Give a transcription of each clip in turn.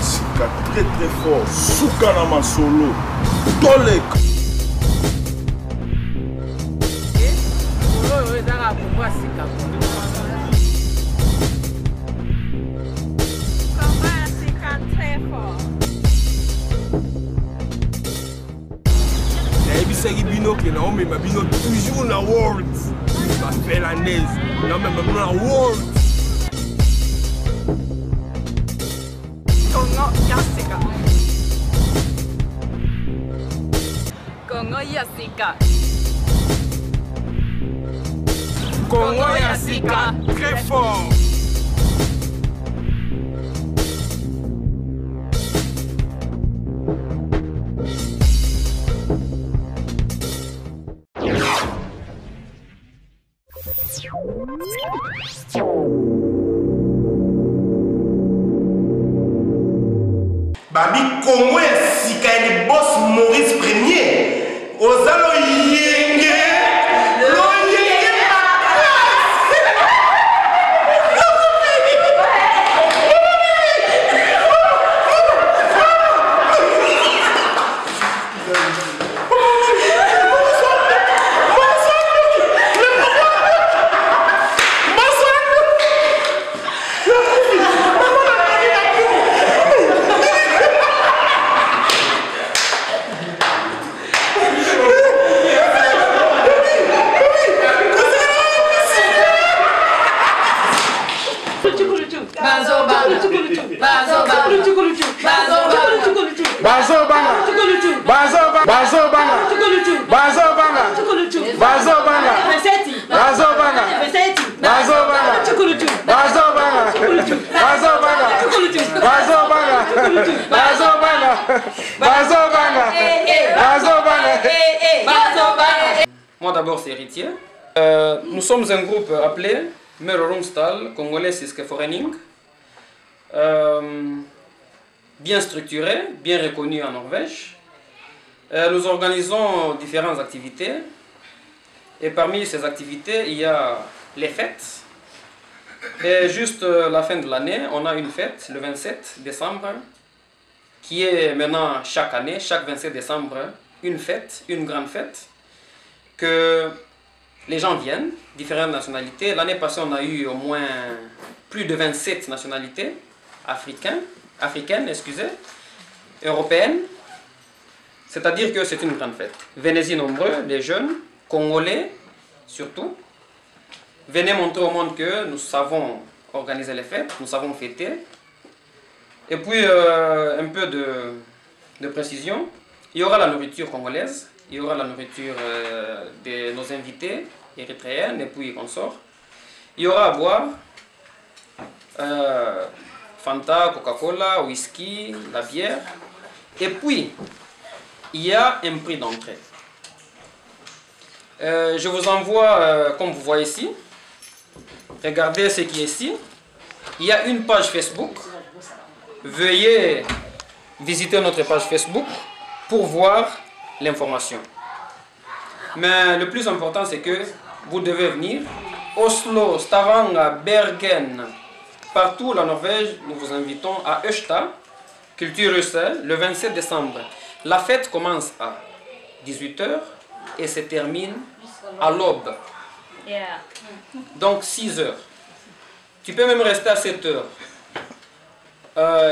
Sika très fort. Soukana Masolo. Tolek. Ebisaki bino ke na omema bino toujours na world bafelanaise na omema bino na world Congo ya Sika Congo ya Sika Congo ya Sika très fort. Babi Congo ya Sika le boss Maurice Premier Ozalo yenge lo yenge Moi d'abord c'est héritier. Nous sommes un groupe appelé Merorumstal, Congolais Siskeforening. Bien structuré, bien reconnu en Norvège. Nous organisons différentes activités. Et parmi ces activités, il y a les fêtes. Et juste la fin de l'année, on a une fête, le 27 décembre, qui est maintenant chaque année, chaque 27 décembre, une fête, une grande fête, que les gens viennent, différentes nationalités. L'année passée, on a eu au moins plus de 27 nationalités africaines, européennes. C'est-à-dire que c'est une grande fête. Venez-y nombreux, les jeunes, Congolais surtout. Venez montrer au monde que nous savons organiser les fêtes, nous savons fêter. Et puis, un peu de précision, il y aura la nourriture congolaise, il y aura la nourriture de nos invités érythréennes et puis consorts. Il y aura à boire Fanta, Coca-Cola, whisky, la bière. Et puis, il y a un prix d'entrée. Je vous envoie, comme vous voyez ici, regardez ce qui est ici. Il y a une page Facebook. Veuillez visiter notre page Facebook pour voir l'information. Mais le plus important, c'est que vous devez venir. Oslo, Stavanger, Bergen, partout la Norvège, nous vous invitons à Østa, Culture Russe, le 27 décembre. La fête commence à 18 h et se termine à l'aube. Donc 6 h. Tu peux même rester à 7 h.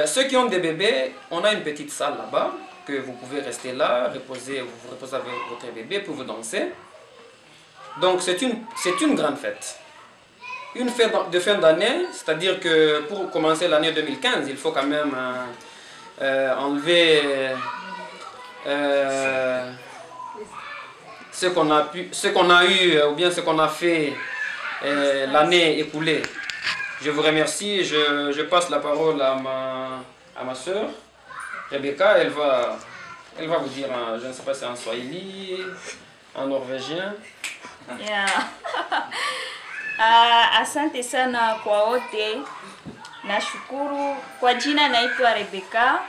Ceux qui ont des bébés, on a une petite salle là-bas, que vous pouvez rester là, vous reposez avec votre bébé pour vous danser. Donc c'est une grande fête. Une fête de fin d'année, c'est-à-dire que pour commencer l'année 2015, il faut quand même enlever ce qu'on a eu ou bien ce qu'on a fait l'année écoulée. Je vous remercie, je passe la parole à ma soeur, Rebecca. Elle va vous dire, je ne sais pas si c'est en swahili, en norvégien. Yeah. Asante sana kwa wote. Nashukuru. Kwa jina naitwa Rebecca.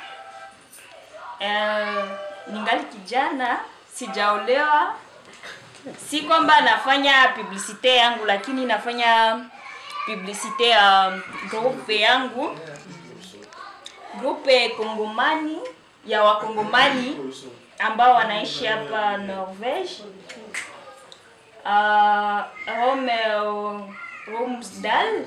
Ningali kijana, sijaolewa. Si kwamba nafanya publicite yangu, lakini nafanya publicite ya groupe yangu. grupe Kongomani ya Wakongomani ambao wanaishi hapa Norvège. Romsdal,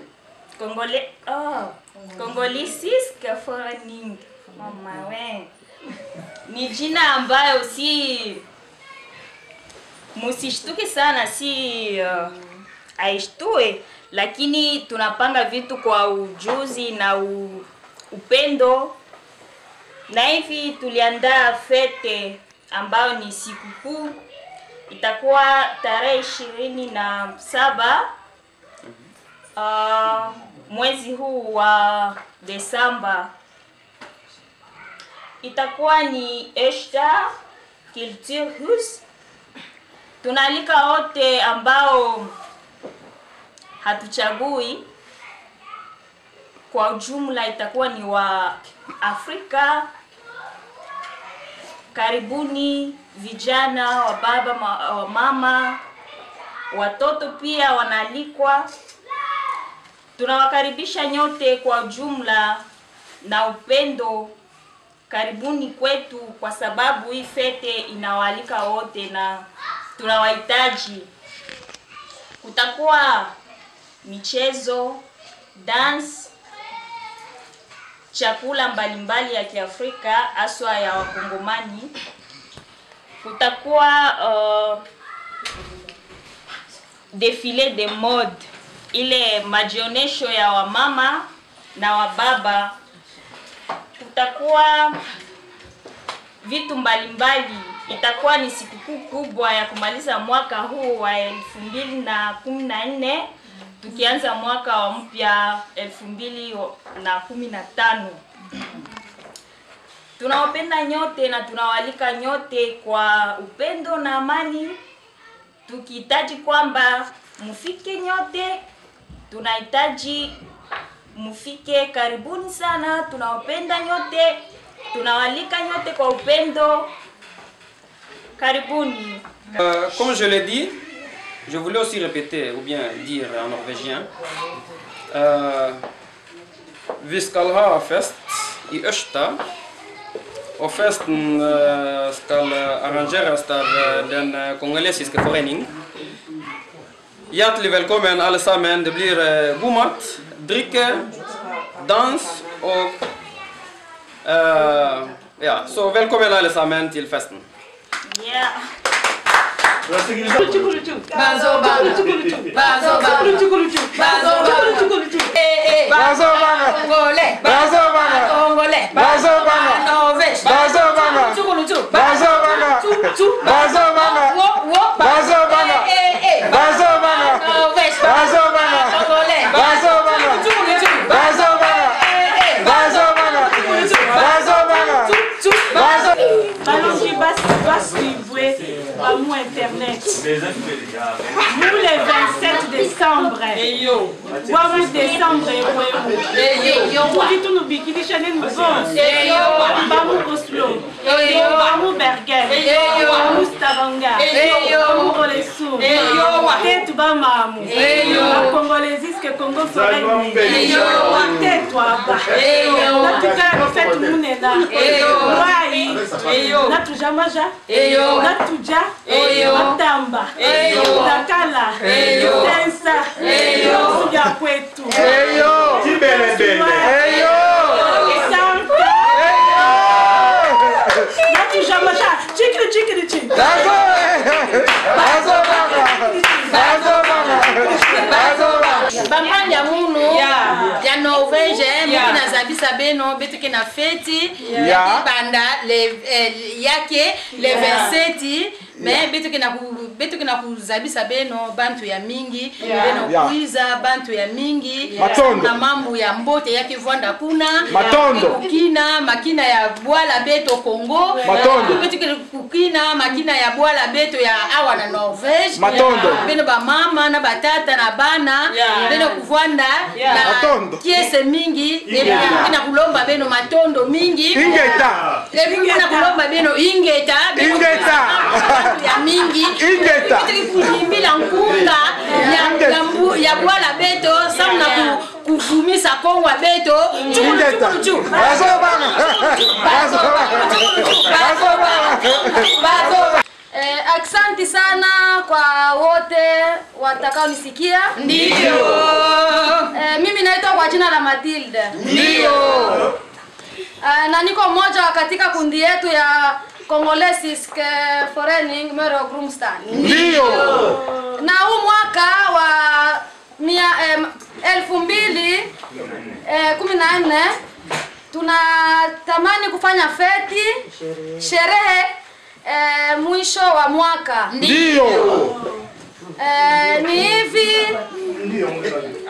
Congolisis Forening. Mama we. Ni jina ambayo musishtuke sana, aishtue, lakini tunapanga vitu kwa ujuzi na upendo. Na hivi tuliandaa fete ambayo ni sikukuu, itakuwa tarehe 27 mwezi huu wa Desemba. Itakuwa ni Esta Kulturhus. Tunaalika wote ambao hatuchagui. Kwa ujumla itakuwa ni wa Afrika. Karibuni vijana, wa baba, wa mama, watoto pia wanaalikwa. Tunawakaribisha nyote kwa ujumla na upendo. Karibuni kwetu kwa sababu hii fete inawaalika wote na tunawahitaji. Kutakuwa michezo, dance, chakula mbalimbali ya Kiafrika haswa ya Wakongomani. Kutakuwa défilé de mode, ile majionesho ya wamama na wababa. Kutakuwa vitu mbalimbali. Itakuwa ni sikukuu kubwa ya kumaliza mwaka huu wa 2014 tukianza mwaka wa mpya 2015. Tunawapenda nyote na tunawalika nyote kwa upendo na amani, tukihitaji kwamba mufike nyote. Tunahitaji mufike. Karibuni sana, tunawapenda nyote, tunawalika nyote kwa upendo. Karibuni. Comme je l'ai dit, je voulais aussi répéter ou bien dire en norvégien. Vi skal ha fest I Ørsta. Og festen skal arrangeres av den kongolesiske forening. Hjertelig velkommen alle sammen. Det blir god mat, drikke, dans og ja, så velkommen alle sammen til festen. Yeah. Nous internet. Nous le 27 décembre. Nous décembre nous bikini chanel nous Bamu Oslo. Bamu Bergen. Bamu Stavanger. Bamu Olesu. Tête Bamamu. Congolaisis que Congo serait. Tête toi bas. En tout cas, en fait, nous n'est là. Natuja maja. Natuja. Matamba. Takala. Sensa. Suja kwetu. Natuja maja. Chikri. Bamanya munu ya Norvège mukina zabisa beno betuke na feti banda yake le 27 mais betuke na kuzabisa beno bantu ya mingi beno kuiza bantu ya mingi na mambo ya mbote yake vwanda kuna kukina makina ya bwala beto Congo betuke kukina makina ya bwala beto ya awa na Norvège beno ba mama na batata na bana beno kuvwanda na kiese mingi na kulomba beno matondo mingi. Ingeta. Na kulomba beno ingeta. Ingeta. Ya mingi. Ingeta. Kulimbila nkunga ya bwala beto samna kuvumisa kongwa beto. Ingeta. Asante sana kwa wote watakao nisikia. Ndio. Mimi naitwa kwa jina la Matilde. Ndio. Na niko mmoja katika kundi yetu ya Congolais Foreign Mero Grumstan. Ndio. Na huu mwaka wa 2014 tunatamani kufanya feti sherehe mwisho wa mwaka. Ndio. Ni hivi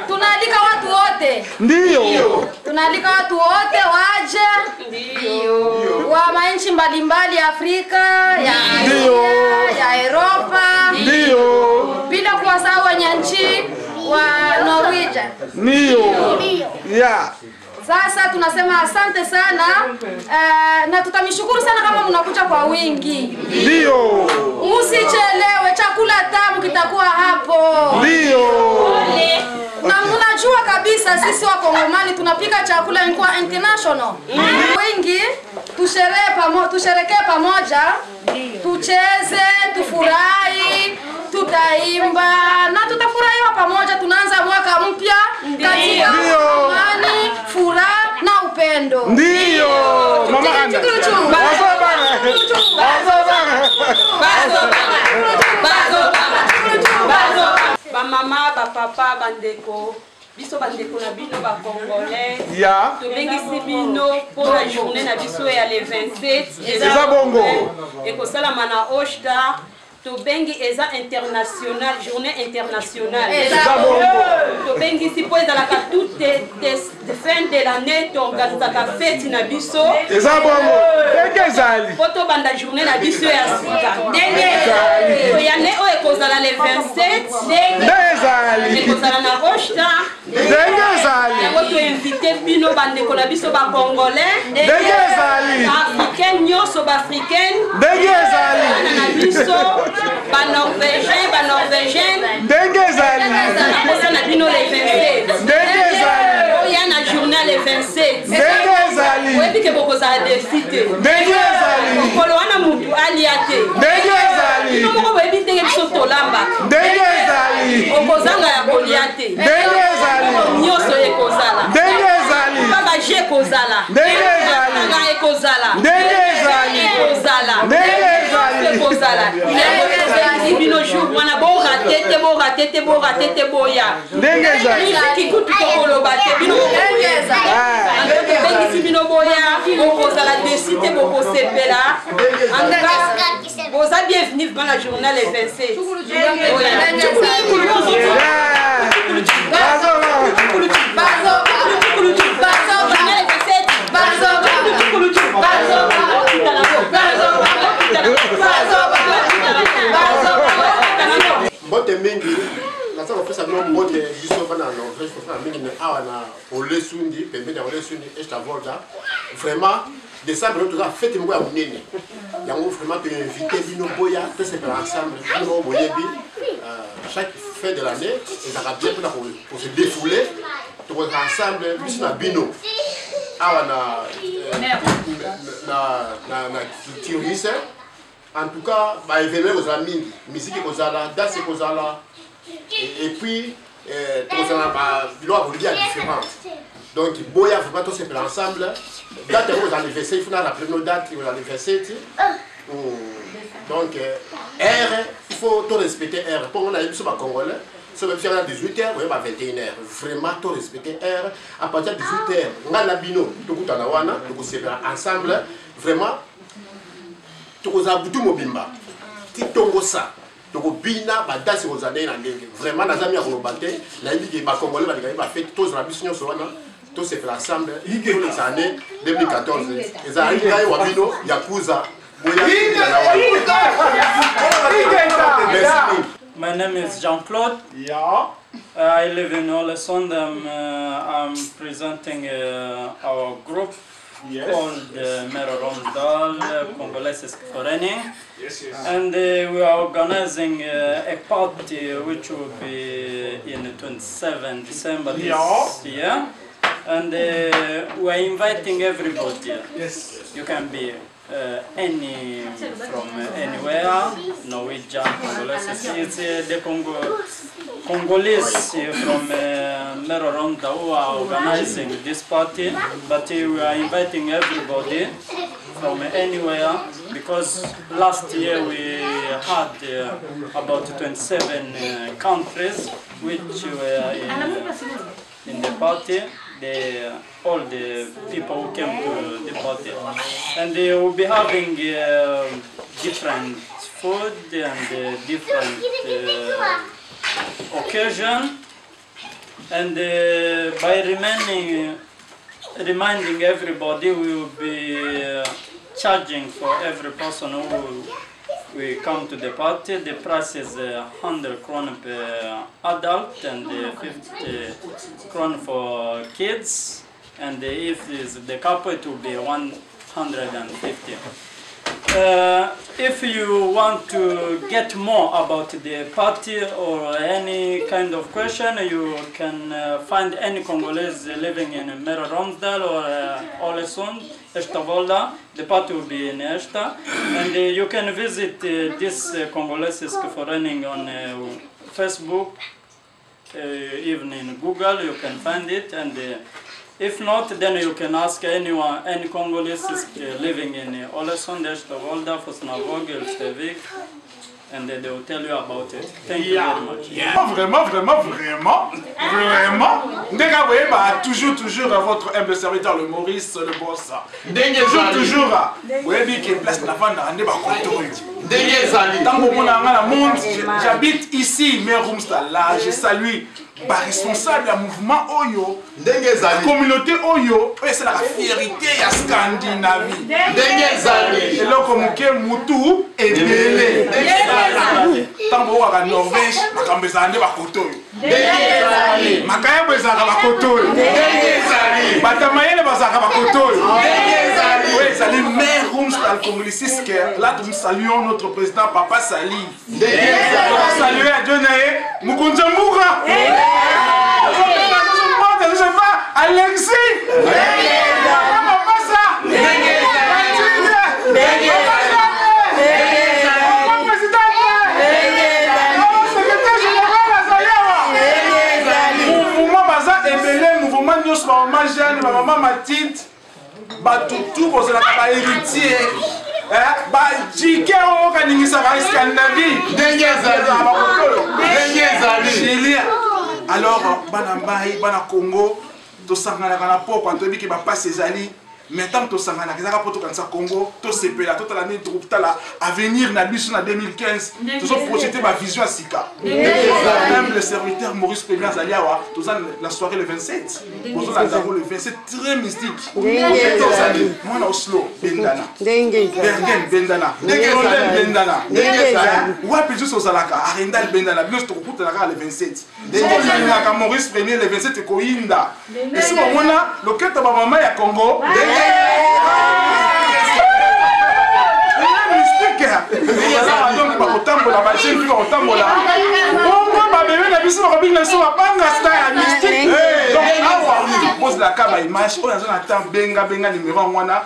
tunaalika watu wote. Ndio. Tunaalika watu wote waje. Ndio. Wa manchi mbalimbali ya Afrika, ya Asia, ya Europa. Ndio. Bila kuwasahau wananchi wa Norwegian. Ndio. Yeah. Sasa tunasema asante sana na tutamshukuru sana kama mnakuja kwa wingi. Ndio. Msichelewe, chakula tamu kitakuwa hapo. Ndio. Na mnajua kabisa sisi wa Kongomani tunapika chakula inakuwa international. Wingi tusherekee pamoja. Tucheze, tufurahi, tutaimba na tutafurahiwa pamoja. Tunaanza mwaka mpya katika amani, furaha na upendo. Ndio. Mama Anda. Ba mama, ba papa, bandeko, biso bandeko na bino ba congolais. Ya. To bengisi bino pour la journée na biso ya le 27. Eza bongo. Et ko sala mana Oshta. To bengi eza international, journée internationale. Eza bongo. To bengi si po eza la toute fin de l'année to organisa ka fête na biso. Eza bongo. Dengezali. Poto banda journée na biso ya sika. Dengezali. To yane o ekozala le 27. Dengezali. Ekozala na Oshta. Dengezali. Yango to invité bino bandeko na biso ba congolais. Dengezali. Africaine nyonso ba africaine. Dengezali. Na biso ba norvégien, ba norvégienne. Dengezali. Na bino le 27. Dengezali. Oya na journée le 27. Dengezali. Webi ke bokozala desite. Dengezali. Kolo wana mutu aliate. Dengezali. Bino moko webi ndenge biso tolamba. Dengezali. Okozanga ya koliate. Dengezali. Nyonso ekozala. Dengezali. Baba je kozala. Dengezali. Nga ekozala. Dengezali. Ekozala. Dengezali. Ekozala. Bino jour wana bo ratete boya. Dengezali. Musique kutu tokoloba te bino dengezali. Bengisi bino boya bokozala desite bokosepela. Anga boza bienvenue dans la journée le 27. Mbote mingi nasa kofisa bino mbote biso bana Norvège kofisa mingi na awa na Olesundi pembeni ya Olesundi Estavolda vraiment décembre nous avons fait moko ya munene yango vraiment te inviter bino boya to se faire ensemble bino boyebi chaque fin de l'année et ça bien pour se défouler to ensemble biso na bino awa na culture. En tout cas, bah événement aux amis, musique aux ala, danse aux ala, et puis aux ala, bah l'autre vous dire différent. Donc boya faut pas tous se faire ensemble. Date aux anniversaires, il faut rappeler nos dates aux anniversaires. Donc R, il faut tout respecter R. Pour on a eu sur ma congolais, ça veut faire à 18h, ou à 21h. Vraiment tout respecter R. À partir de 18h, on a la bino, tout le monde tout se faire ensemble. Vraiment. Tokoza butu mobimba titongo sa toko bina badasi kozana na ndenge vraiment nazami ya kolobate na yiki ba congolais ba dikayi ba fête tous na biso nyonso wana tous se fait ensemble pour les années 2014 eza ngai wa bino yakuza boya na wa My name is Jean-Claude. Yeah. I live in Olesund. I'm presenting our group called Mero Romsdal Congolese Forening. And we are organizing a party which will be in 27 December this year. And we are inviting everybody. Yes. You can be from anywhere, Norwegian, Congolese. It's the Congolese from Mero Romsdal who are organizing this party, but we are inviting everybody from anywhere because last year we had about 27 countries which were in the party. All the people who came to the party, and they will be having different food and different occasion, and by reminding everybody, we will be charging for every person who we come to the party. The price is 100 kroner per adult and 50 kroner for kids. And if it's the couple, it will be 150. If you want to get more about the party or any kind of question, you can find any Congolese living in Mero Romsdal or Olesund, Eshtavolda. The party will be in Eshta. And you can visit this Congolese Forening on Facebook, even in Google, you can find it. And if not, then you can ask anyone, any Congolese living in Olesund, Eshtavolda, Fosnavog, Elstevik, and they will tell you about it. Thank you very much. Vraiment. Ndeka Weba, toujours à votre humble serviteur, le Maurice, le boss. Toujours. Webi qui est place la vente à Ndeba Kotoyo. Dans mon monde, j'habite ici, Mero Romsdal. Là, je salue. Responsable du mouvement Oyo, communauté Oyo, c'est la fierté de la Scandinavie. Et là, comme Moutou et Bélé. Tant que la Norvège, je vais vous dire que là, nous saluons notre président Papa Sali. Saluer à Dionae Mukunzamura. Alexis. Maman Mathilde, tout pour cela héritier. Jike okaningisa ba Scandinavie. Alors bana mbai bana Congo to sangana kana poko antobi ki ba passe ezali. Mais tant que sangana kezaka poto kanisa Congo to sepela to la nini to la avenir na biso na 2015 to so projeter ma vision à Sika. Même le serviteur Maurice Premier Zaliawa to la soirée le 27. Pour la daro le 27 très mystique. Moi na Oslo Bendana. Bergen Bendana. Bendana. Wapi juste Osalaka Arendal Bendana. Bien to kuta la le 27. Na Maurice Premier le 27 ko Inda. Et si on a le kete ba mama ya Congo donc bakotambola bajeune mpe bakotambola bongo babebe na biso bakobinga biso babanga sta ya mystique donc awa ozolaka baimage oyo aza na temps benga nimero yango wana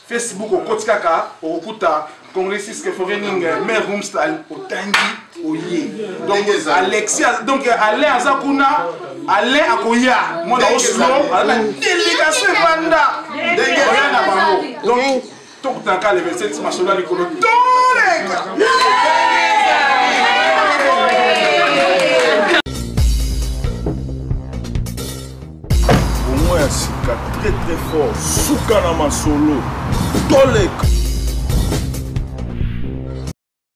Facebook okoti kaka okokuta Congolese Forening Mero Romsdal otangi oye donc Alexis donc Alain aza kuna Alain akoya mona Oslo ala délégation banda oya na bango donc tokutaka le 27 masolo likolo toleka au moins sika très fort suka na masolo toleka